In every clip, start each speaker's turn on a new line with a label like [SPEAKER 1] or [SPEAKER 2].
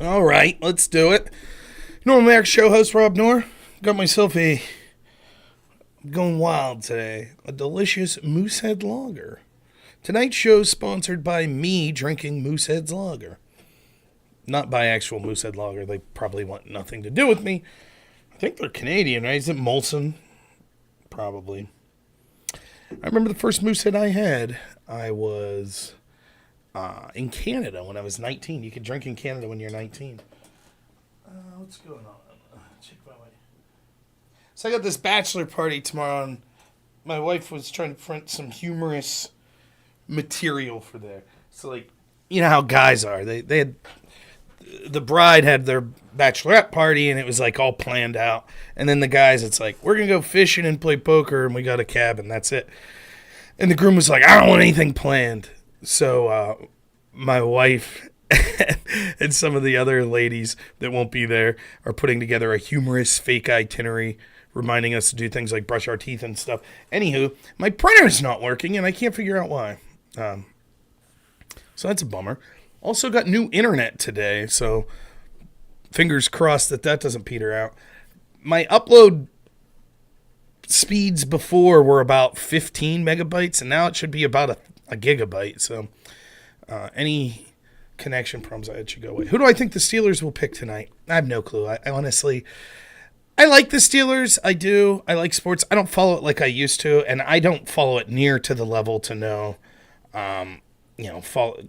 [SPEAKER 1] All right, let's do it. Normal Mac show host Rob Noor. Got myself going wild today. A delicious Moosehead lager. Tonight's show is sponsored by me drinking Moosehead's lager. Not by actual Moosehead lager. They probably want nothing to do with me. I think they're Canadian, right? Is it Molson? Probably. I remember the first Moosehead I had. I was in Canada when I was 19. You could drink in Canada when you're 19. What's going on? Check my wife. So I got this bachelor party tomorrow, and my wife was trying to print some humorous material for there. So, like, you know how guys are. They had... The bride had their bachelorette party, and it was, like, all planned out. And then the guys, it's like, we're going to go fishing and play poker, and we got a cabin. That's it. And the groom was like, I don't want anything planned. So my wife and some of the other ladies that won't be there are putting together a humorous fake itinerary, reminding us to do things like brush our teeth and stuff. Anywho, my printer's not working, and I can't figure out why. So that's a bummer. Also got new internet today, so fingers crossed that doesn't peter out. My upload speeds before were about 15 megabytes, and now it should be about a gigabyte. So any connection problems I had should go away. Who do I think the Steelers will pick tonight? I have no clue. I honestly, I like the Steelers. I do. I like sports. I don't follow it like I used to, and I don't follow it near to the level to know, follow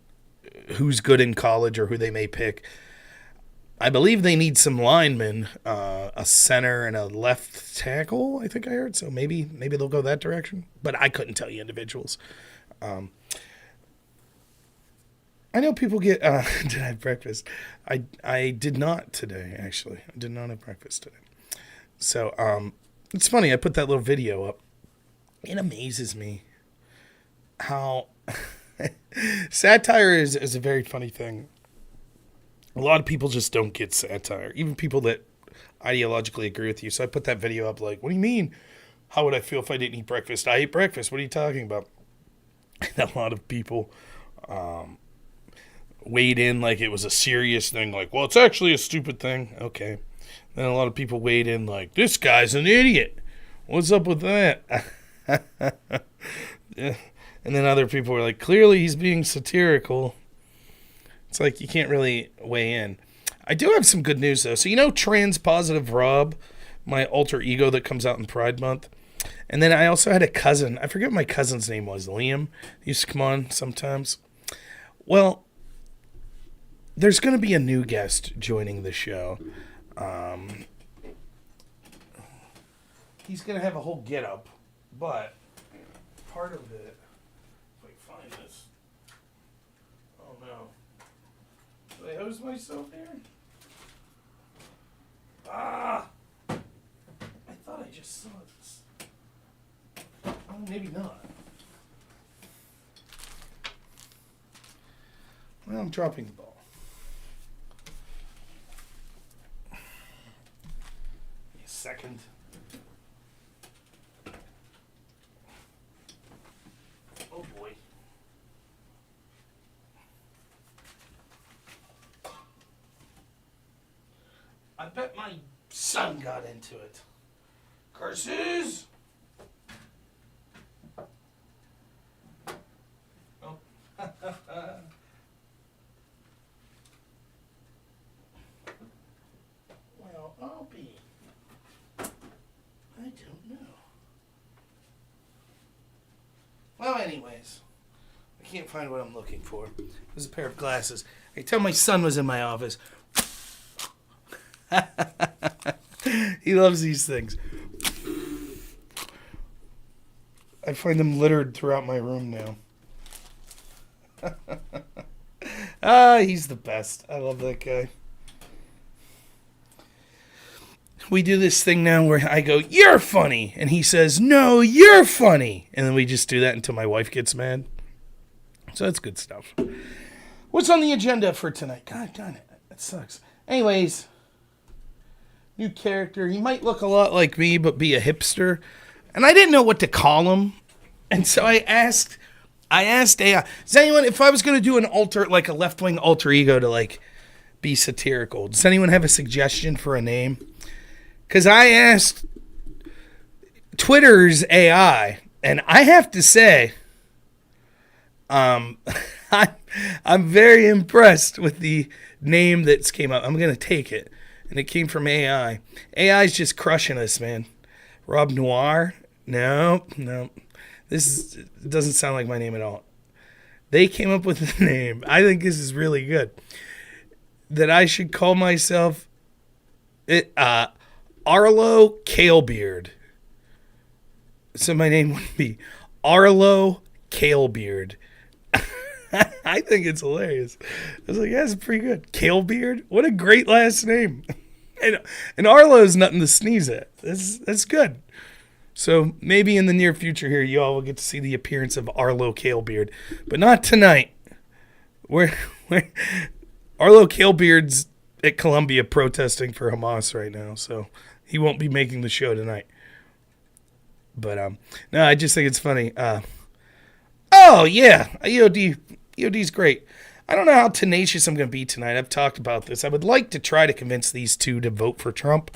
[SPEAKER 1] who's good in college or who they may pick. I believe they need some linemen, a center and a left tackle, I think I heard. So maybe they'll go that direction. But I couldn't tell you individuals. I know people get... did I have breakfast? I did not today, actually. I did not have breakfast today. So it's funny. I put that little video up. It amazes me how... satire is a very funny thing. A lot of people just don't get satire, even people that ideologically agree with you. So I put that video up like, what do you mean? How would I feel if I didn't eat breakfast? I ate breakfast. What are you talking about? And a lot of people weighed in like it was a serious thing. Like, well, it's actually a stupid thing. Okay. Then a lot of people weighed in like, this guy's an idiot. What's up with that? Yeah. And then other people were like, clearly he's being satirical. It's like you can't really weigh in. I do have some good news, though. So, you know Trans Positive Rob, my alter ego that comes out in Pride Month? And then I also had a cousin. I forget what my cousin's name was. Liam. He used to come on sometimes. Well, there's going to be a new guest joining the show. He's going to have a whole get-up. But part of it... Did I hose myself here? I thought I just saw this. Oh, maybe not. Well, I'm dropping the ball. Give me a second. Oh boy. I bet my son got into it. Curses! Oh. Well, I'll be. I don't know. Well, anyways. I can't find what I'm looking for. It was a pair of glasses. I tell my son was in my office. He loves these things. I find them littered throughout my room now. He's the best. I love that guy. We do this thing now where I go, you're funny. And he says, no, you're funny. And then we just do that until my wife gets mad. So that's good stuff. What's on the agenda for tonight? God darn it. That sucks. Anyways... New character. He might look a lot like me, but be a hipster. And I didn't know what to call him. And so I asked AI, does anyone, if I was going to do an alter, like a left-wing alter ego to like be satirical. Does anyone have a suggestion for a name? Because I asked Twitter's AI, and I have to say, I'm very impressed with the name that's came up. I'm going to take it. And it came from AI. AI's just crushing us, man. Robnoerr? No. This doesn't sound like my name at all. They came up with the name. I think this is really good. That I should call myself Arlo Kalebeard. So my name would be Arlo Kalebeard. I think it's hilarious. I was like, that's pretty good. Kalebeard? What a great last name. And Arlo's nothing to sneeze at. That's good. So maybe in the near future here, you all will get to see the appearance of Arlo Kalebeard. But not tonight. We're Arlo Kalebeard's at Columbia protesting for Hamas right now. So he won't be making the show tonight. But no, I just think it's funny. Oh, yeah. EOD's great. I don't know how tenacious I'm going to be tonight. I've talked about this. I would like to try to convince these two to vote for Trump.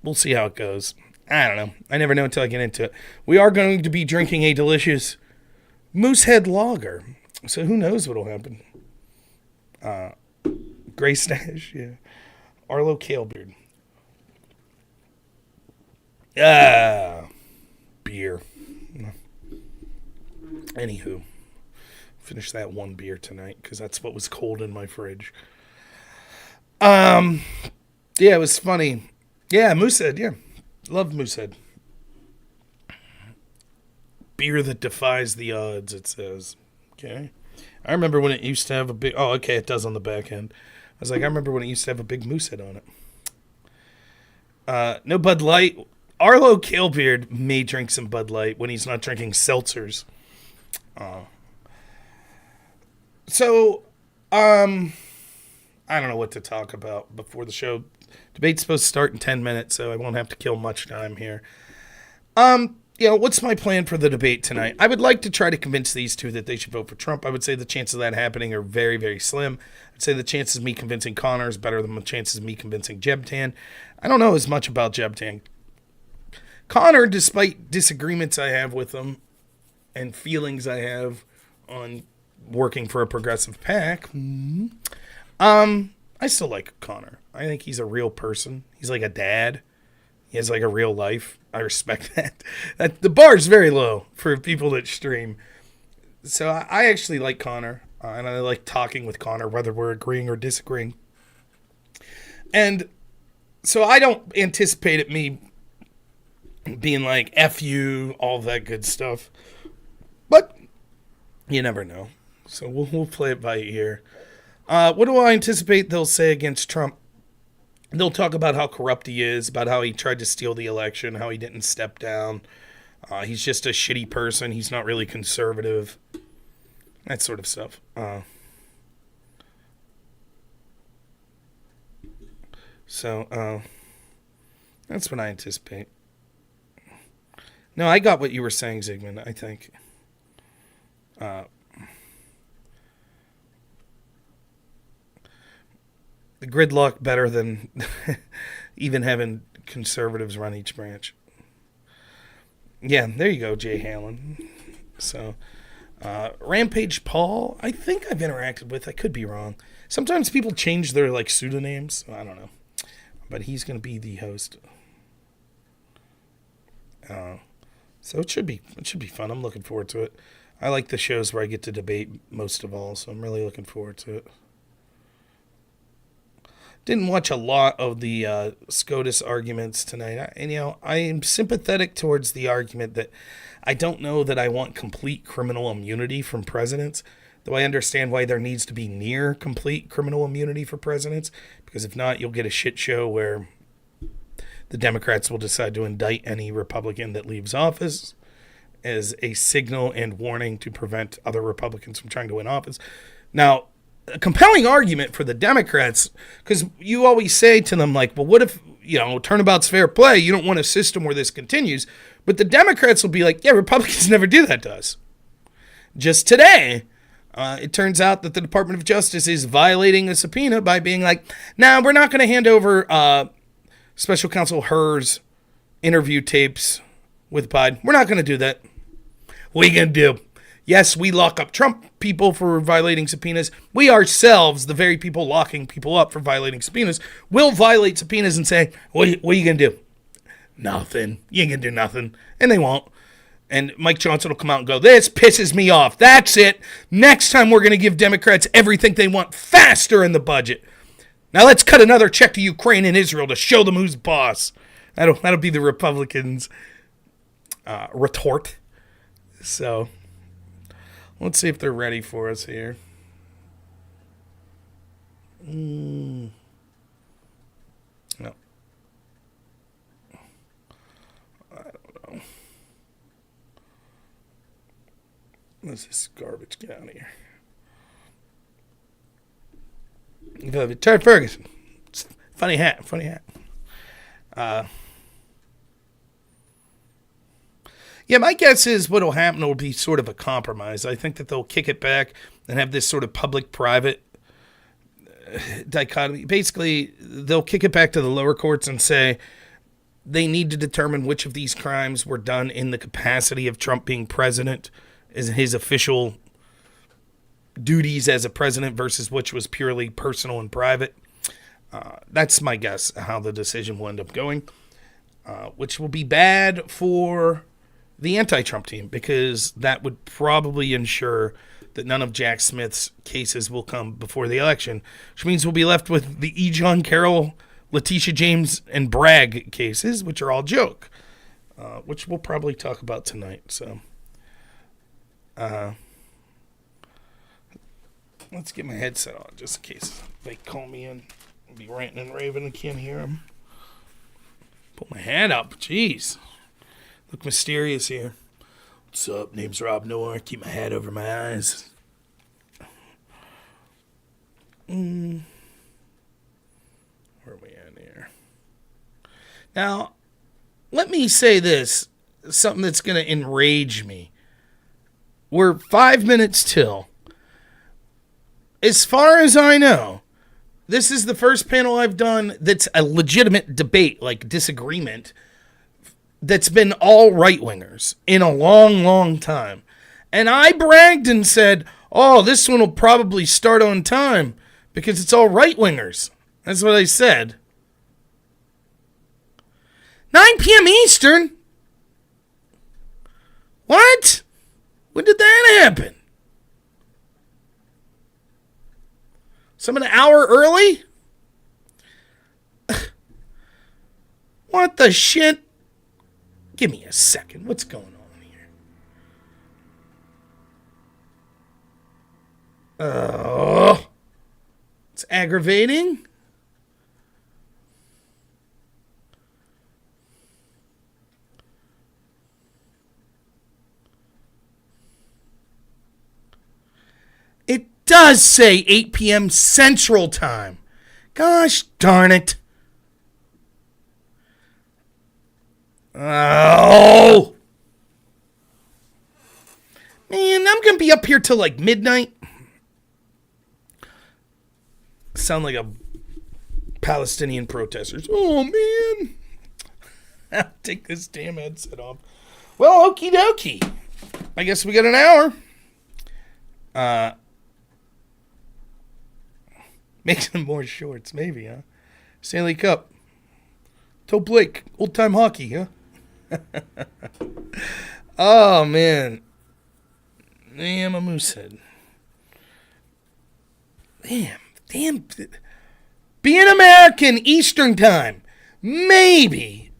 [SPEAKER 1] We'll see how it goes. I don't know. I never know until I get into it. We are going to be drinking a delicious Moosehead lager. So who knows what will happen. Gray Stash, yeah. Arlo Kalebeard. Beer. Anywho. Finish that one beer tonight because that's what was cold in my fridge. Yeah, it was funny. Yeah, Moosehead, yeah. Love Moosehead. Beer that defies the odds, it says. Okay. I remember when it used to have a big... Oh, okay, it does on the back end. I was like, I remember when it used to have a big Moosehead on it. No Bud Light. Arlo Kalebeard may drink some Bud Light when he's not drinking seltzers. So, I don't know what to talk about before the show. Debate's supposed to start in 10 minutes, so I won't have to kill much time here. What's my plan for the debate tonight? I would like to try to convince these two that they should vote for Trump. I would say the chances of that happening are very, very slim. I'd say the chances of me convincing Conor is better than the chances of me convincing Jebtan. I don't know as much about Jebtan. Conor, despite disagreements I have with him and feelings I have on working for a progressive PAC, I still like Conor. I think he's a real person. He's like a dad. He has like a real life. I respect that. The bar is very low for people that stream. So I actually like Conor, and I like talking with Conor, whether we're agreeing or disagreeing. And so I don't anticipate it me being like, F you, all that good stuff. But you never know. So we'll play it by ear. What do I anticipate they'll say against Trump? They'll talk about how corrupt he is, about how he tried to steal the election, how he didn't step down. He's just a shitty person. He's not really conservative. That sort of stuff. So that's what I anticipate. No, I got what you were saying, Zygmunt, I think. The gridlock better than even having conservatives run each branch. Yeah, there you go, Jay Halen. So, Rampage Paul, I think I've interacted with. I could be wrong. Sometimes people change their pseudonyms. I don't know, but he's going to be the host. So it should be fun. I'm looking forward to it. I like the shows where I get to debate most of all, so I'm really looking forward to it. Didn't watch a lot of the SCOTUS arguments tonight. I am sympathetic towards the argument that I don't know that I want complete criminal immunity from presidents, though I understand why there needs to be near complete criminal immunity for presidents, because if not, you'll get a shit show where the Democrats will decide to indict any Republican that leaves office as a signal and warning to prevent other Republicans from trying to win office. Now, a compelling argument for the Democrats, because you always say to them, well, what if, turnabout's fair play? You don't want a system where this continues. But the Democrats will be like, yeah, Republicans never do that to us. Just today, It turns out that the Department of Justice is violating a subpoena by being like, nah, we're not going to hand over Special Counsel Herr's interview tapes with Biden. We're not going to do that. What are you going to do? Yes, we lock up Trump people for violating subpoenas. We ourselves, the very people locking people up for violating subpoenas, will violate subpoenas and say, what are you going to do? Nothing. You ain't going to do nothing. And they won't. And Mike Johnson will come out and go, this pisses me off. That's it. Next time we're going to give Democrats everything they want faster in the budget. Now let's cut another check to Ukraine and Israel to show them who's boss. That'll be the Republicans' retort. So let's see if they're ready for us here. No. I don't know. What's this garbage? Get out of here. Terry Ferguson. Funny hat. Yeah, my guess is what'll happen will be sort of a compromise. I think that they'll kick it back and have this sort of public-private dichotomy. Basically, they'll kick it back to the lower courts and say they need to determine which of these crimes were done in the capacity of Trump being president, as his official duties as a president, versus which was purely personal and private. That's my guess how the decision will end up going, which will be bad for the anti-Trump team, because that would probably ensure that none of Jack Smith's cases will come before the election, which means we'll be left with the E. John Carroll, Letitia James, and Bragg cases, which are all joke, which we'll probably talk about tonight. So let's get my headset on just in case they call me in. I'll be ranting and raving. I can't hear them. Put my hand up. Jeez. Look mysterious here. What's up? Name's robnoerr. Keep my hat over my eyes. Where are we at here? Now, let me say this. Something that's going to enrage me. We're 5 minutes till. As far as I know, this is the first panel I've done that's a legitimate debate, like disagreement, that's been all right-wingers in a long, long time. And I bragged and said, oh, this one will probably start on time because it's all right-wingers. That's what I said. 9 p.m. Eastern? What? When did that happen? Some an hour early? What the shit? Give me a second. What's going on here? Oh, it's aggravating. It does say 8 p.m. Central Time. Gosh darn it. Oh! Man, I'm going to be up here till like midnight. Sound like a Palestinian protesters. Oh, man. I'll take this damn headset off. Well, okie dokie. I guess we got an hour. Make some more shorts, maybe, huh? Stanley Cup. Toe Blake. Old-time hockey, huh? Oh, man. Damn, a Moosehead. Damn. Being American Eastern Time. Maybe.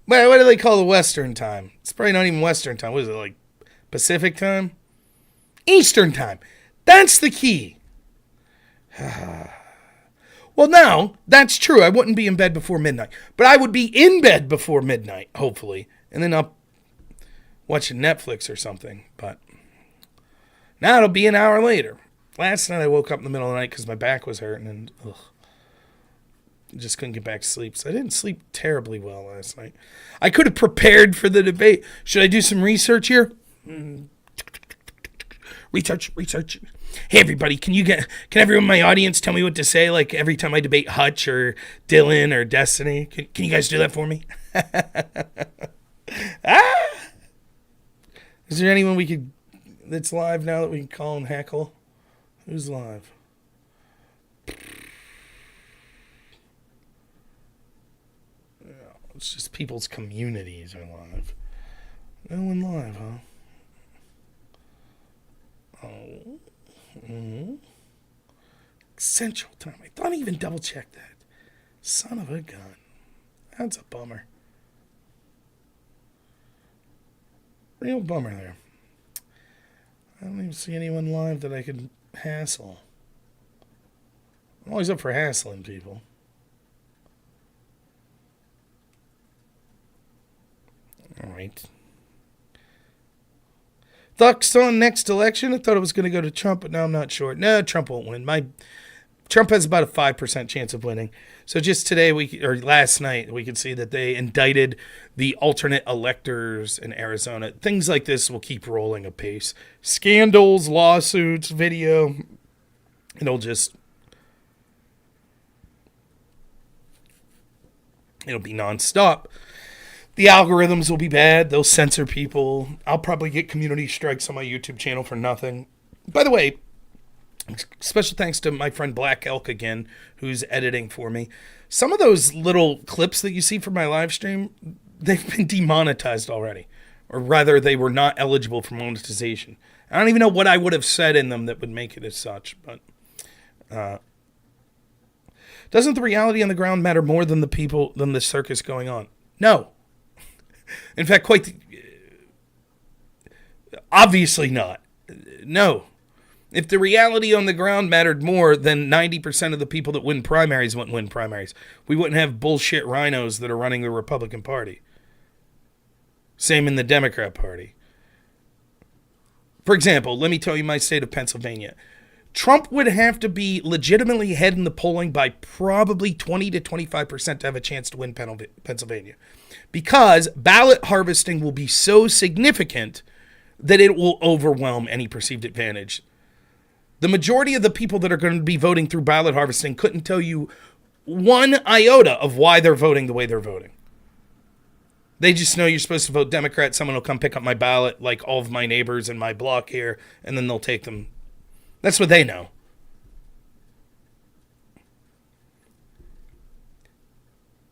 [SPEAKER 1] What do they call the Western Time? It's probably not even Western Time. What is it, like Pacific Time? Eastern Time. That's the key. Well, now, that's true. I wouldn't be in bed before midnight. But I would be in bed before midnight, hopefully. And then up watching Netflix or something. But now it'll be an hour later. Last night I woke up in the middle of the night because my back was hurting and just couldn't get back to sleep. So I didn't sleep terribly well last night. I could have prepared for the debate. Should I do some research here? Research. Hey everybody, can everyone in my audience tell me what to say? Like every time I debate Hutch or Dylan or Destiny, can you guys do that for me? Is there anyone that's live now that we can call and heckle? Who's live? It's just people's communities are live. No one live, huh? Oh. Mm-hmm. Central time. I thought I even double checked that. Son of a gun. That's a bummer. Real bummer there. I don't even see anyone live that I could hassle. I'm always up for hassling people. All right. Thoughts on next election? I thought it was going to go to Trump, but now I'm not sure. No, Trump won't win. Trump has about a 5% chance of winning. So just today, last night, we could see that they indicted the alternate electors in Arizona. Things like this will keep rolling apace. Scandals, lawsuits, video. It'll be nonstop. The algorithms will be bad. They'll censor people. I'll probably get community strikes on my YouTube channel for nothing. By the way, special thanks to my friend Black Elk again, who's editing for me. Some of those little clips that you see from my live stream, they've been demonetized already. Or rather, they were not eligible for monetization. I don't even know what I would have said in them that would make it as such. But doesn't the reality on the ground matter more than the circus going on? No. In fact, obviously not. No. If the reality on the ground mattered more, then 90% of the people that win primaries wouldn't win primaries. We wouldn't have bullshit rhinos that are running the Republican Party. Same in the Democrat Party. For example, let me tell you my state of Pennsylvania. Trump would have to be legitimately ahead in the polling by probably 20 to 25% to have a chance to win Pennsylvania. Because ballot harvesting will be so significant that it will overwhelm any perceived advantage. The majority of the people that are going to be voting through ballot harvesting couldn't tell you one iota of why they're voting the way they're voting. They just know you're supposed to vote Democrat. Someone will come pick up my ballot, like all of my neighbors in my block here, and then they'll take them. That's what they know.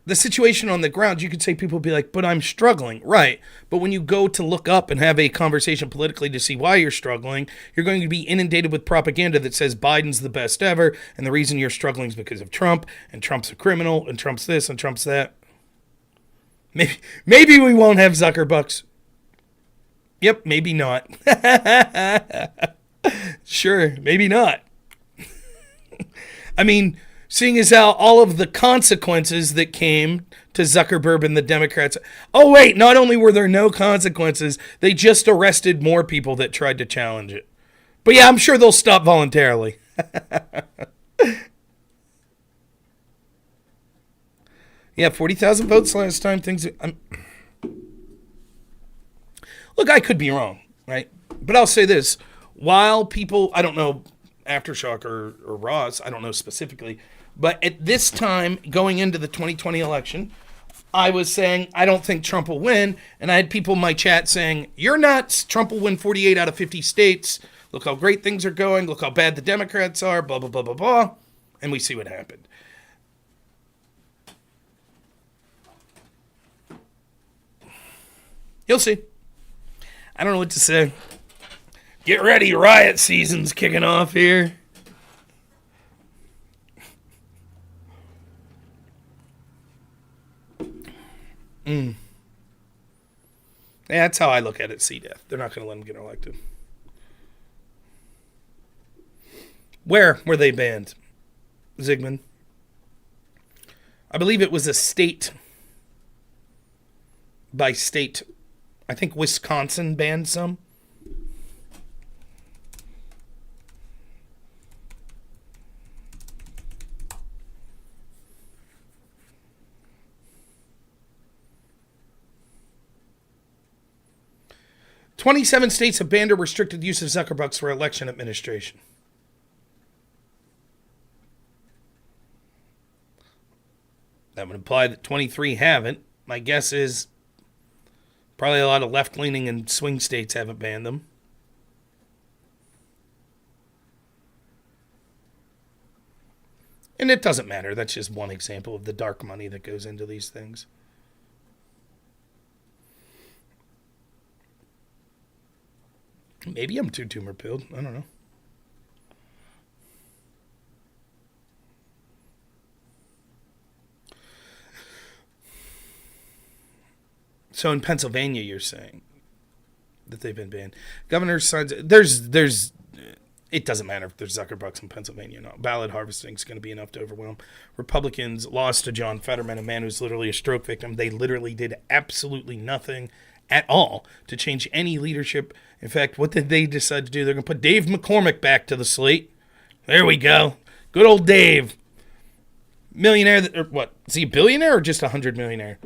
[SPEAKER 1] The situation on the ground, you could say people would be like, but I'm struggling. Right. But when you go to look up and have a conversation politically to see why you're struggling, you're going to be inundated with propaganda that says Biden's the best ever, and the reason you're struggling is because of Trump, and Trump's a criminal, and Trump's this, and Trump's that. Maybe we won't have Zuckerbucks. Yep, maybe not. Sure, maybe not. I mean, seeing as how all of the consequences that came to Zuckerberg and the Democrats. Oh, wait, not only were there no consequences, they just arrested more people that tried to challenge it. But yeah, I'm sure they'll stop voluntarily. Yeah, 40,000 votes last time. Look, I could be wrong, right? But I'll say this. While people, I don't know, Aftershock or Ross, I don't know specifically, but at this time, going into the 2020 election, I was saying, I don't think Trump will win, and I had people in my chat saying, you're nuts, Trump will win 48 out of 50 states, look how great things are going, look how bad the Democrats are, blah, blah, blah, blah, blah, and we see what happened. You'll see. I don't know what to say. Get ready, riot season's kicking off here. Yeah, that's how I look at it, C-Death. They're not going to let him get elected. Where were they banned? Zygmunt. I believe it was a state by state. I think Wisconsin banned some. "27 states have banned or restricted use of Zuckerbucks for election administration." That would imply that 23 haven't. My guess is probably a lot of left-leaning and swing states haven't banned them. And it doesn't matter. That's just one example of the dark money that goes into these things. Maybe I'm too tumor pilled. I don't know. So in Pennsylvania, you're saying that they've been banned. Governor signs. There's. It doesn't matter if there's Zuckerbucks in Pennsylvania or not. Ballot harvesting is going to be enough to overwhelm. Republicans lost to John Fetterman, a man who's literally a stroke victim. They literally did absolutely nothing at all to change any leadership. In fact, what did they decide to do? They're going to put Dave McCormick back to the slate. There we go. Good old Dave. Millionaire. Or what? Is he a billionaire or just 100 millionaire?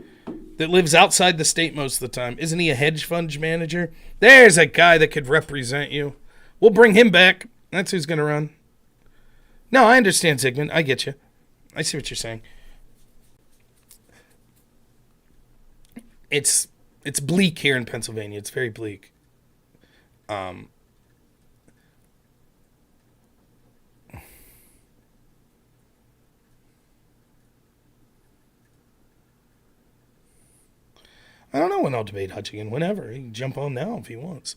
[SPEAKER 1] That lives outside the state most of the time. Isn't he a hedge fund manager? There's a guy that could represent you. We'll bring him back. That's who's going to run. No, I understand, Zygmunt. I get you. I see what you're saying. It's bleak here in Pennsylvania. It's very bleak. I don't know when I'll debate Hutchinson. Whenever. He can jump on now if he wants.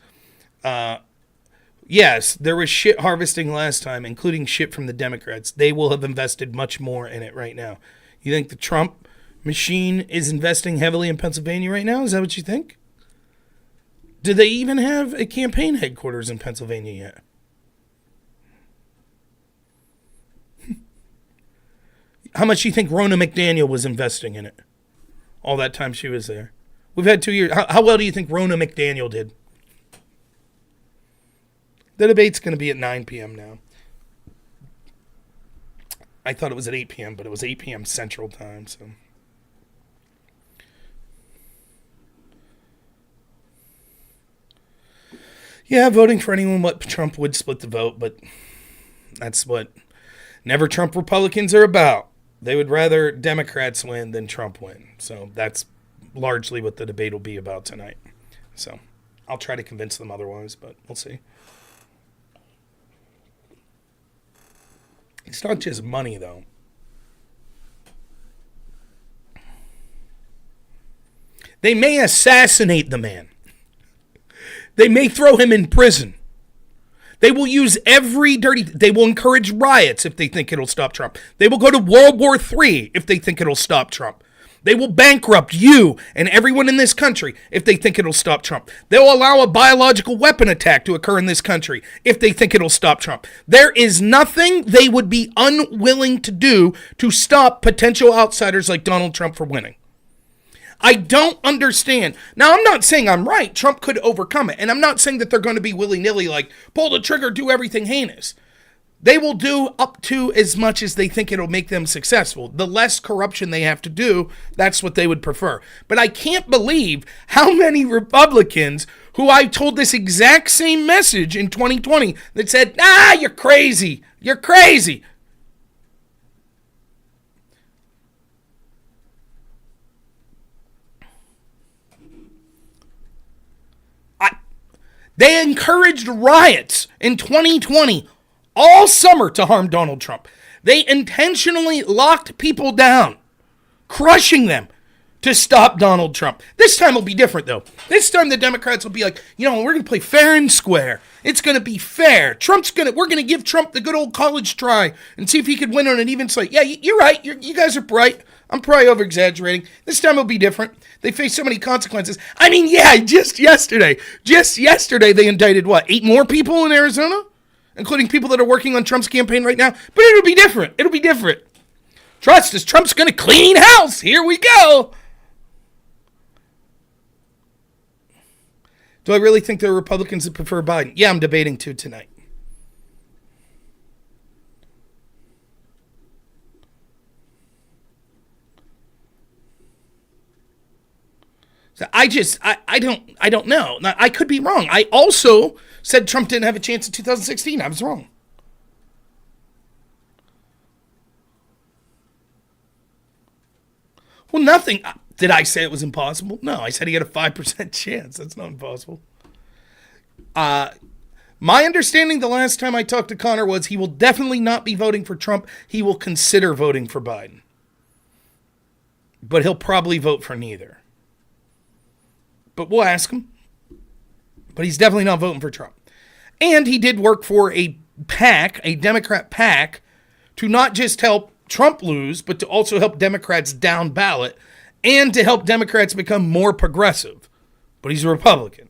[SPEAKER 1] Yes, there was shit harvesting last time, including shit from the Democrats. They will have invested much more in it right now. You think the Trump machine is investing heavily in Pennsylvania right now? Is that what you think? Do they even have a campaign headquarters in Pennsylvania yet? How much do you think Ronna McDaniel was investing in it all that time she was there? We've had 2 years. How well do you think Ronna McDaniel did? The debate's going to be at 9 p.m. now. I thought it was at 8 p.m., but it was 8 p.m. Central Time. So, yeah, voting for anyone but Trump would split the vote, but that's what never Trump Republicans are about. They would rather Democrats win than Trump win. So that's largely what the debate will be about tonight. So I'll try to convince them otherwise, but we'll see. It's not just money, though. They may assassinate the man. They may throw him in prison. They will use every dirty... They will encourage riots if they think it'll stop Trump. They will go to World War III if they think it'll stop Trump. They will bankrupt you and everyone in this country if they think it'll stop Trump. They'll allow a biological weapon attack to occur in this country if they think it'll stop Trump. There is nothing they would be unwilling to do to stop potential outsiders like Donald Trump from winning. I don't understand. Now, I'm not saying I'm right. Trump could overcome it. And I'm not saying that they're going to be willy-nilly like, pull the trigger, do everything heinous. They will do up to as much as they think it'll make them successful. The less corruption they have to do, that's what they would prefer. But I can't believe how many Republicans who I told this exact same message in 2020 that said, you're crazy. You're crazy. They encouraged riots in 2020 all summer to harm Donald Trump. They intentionally locked people down, crushing them to stop Donald Trump. This time will be different, though. This time the Democrats will be like, we're going to play fair and square. It's going to be fair. We're going to give Trump the good old college try and see if he could win on an even slate. Yeah, you're right. You guys are bright. I'm probably over-exaggerating. This time will be different. They face so many consequences. I mean, just yesterday they indicted, 8 more people in Arizona? Including people that are working on Trump's campaign right now. But it'll be different. It'll be different. Trust us, Trump's going to clean house. Here we go. Do I really think there are Republicans that prefer Biden? Yeah, I'm debating too tonight. So I don't know. Now, I could be wrong. I also said Trump didn't have a chance in 2016. I was wrong. Well, nothing. Did I say it was impossible? No, I said he had a 5% chance. That's not impossible. My understanding the last time I talked to Conor was he will definitely not be voting for Trump. He will consider voting for Biden. But he'll probably vote for neither. But we'll ask him. But he's definitely not voting for Trump. And he did work for a PAC, a Democrat PAC, to not just help Trump lose, but to also help Democrats down ballot and to help Democrats become more progressive. But he's a Republican.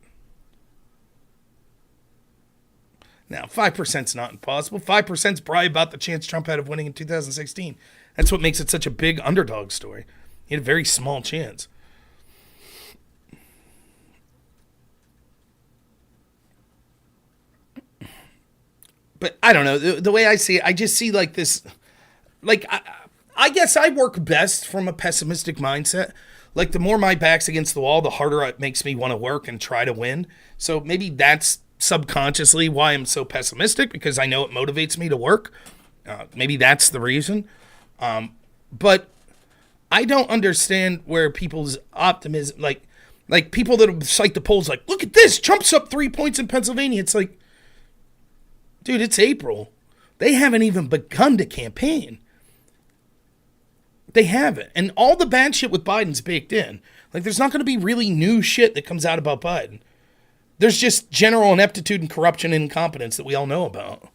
[SPEAKER 1] Now, 5% is not impossible. 5% is probably about the chance Trump had of winning in 2016. That's what makes it such a big underdog story. He had a very small chance. But I don't know. The way I see it, I just see like this. Like, I guess I work best from a pessimistic mindset. Like, the more my back's against the wall, the harder it makes me want to work and try to win. So maybe that's subconsciously why I'm so pessimistic, because I know it motivates me to work. Maybe that's the reason. But I don't understand where people's optimism, like people that cite the polls, like, look at this, Trump's up 3 points in Pennsylvania. It's like, dude, it's April. They haven't even begun to campaign. They haven't. And all the bad shit with Biden's baked in. Like, there's not going to be really new shit that comes out about Biden. There's just general ineptitude and corruption and incompetence that we all know about.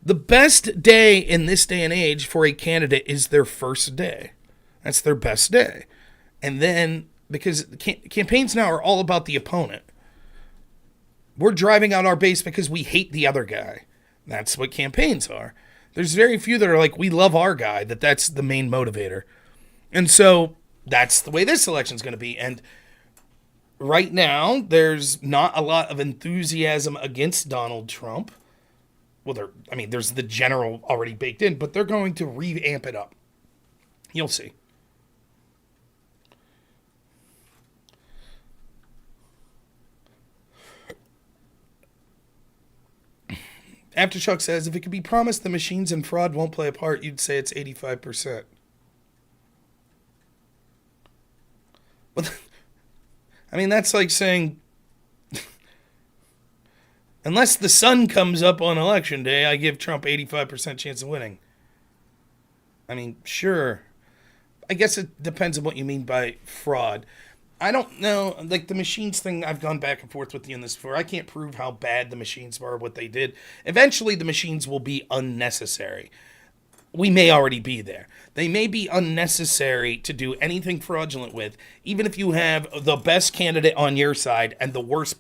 [SPEAKER 1] The best day in this day and age for a candidate is their first day. That's their best day. And then, because campaigns now are all about the opponent. We're driving out our base because we hate the other guy. That's what campaigns are. There's very few that are like, we love our guy, that's the main motivator. And so that's the way this election's going to be. And right now, there's not a lot of enthusiasm against Donald Trump. Well, there's the general already baked in, but they're going to revamp it up. You'll see. Aftershock says, if it could be promised the machines and fraud won't play a part, you'd say it's 85%. Well, that's like saying, unless the sun comes up on election day, I give Trump 85% chance of winning. Sure. I guess it depends on what you mean by fraud. I don't know, like the machines thing, I've gone back and forth with you on this before. I can't prove how bad the machines were, what they did. Eventually, the machines will be unnecessary. We may already be there. They may be unnecessary to do anything fraudulent with, even if you have the best candidate on your side and the worst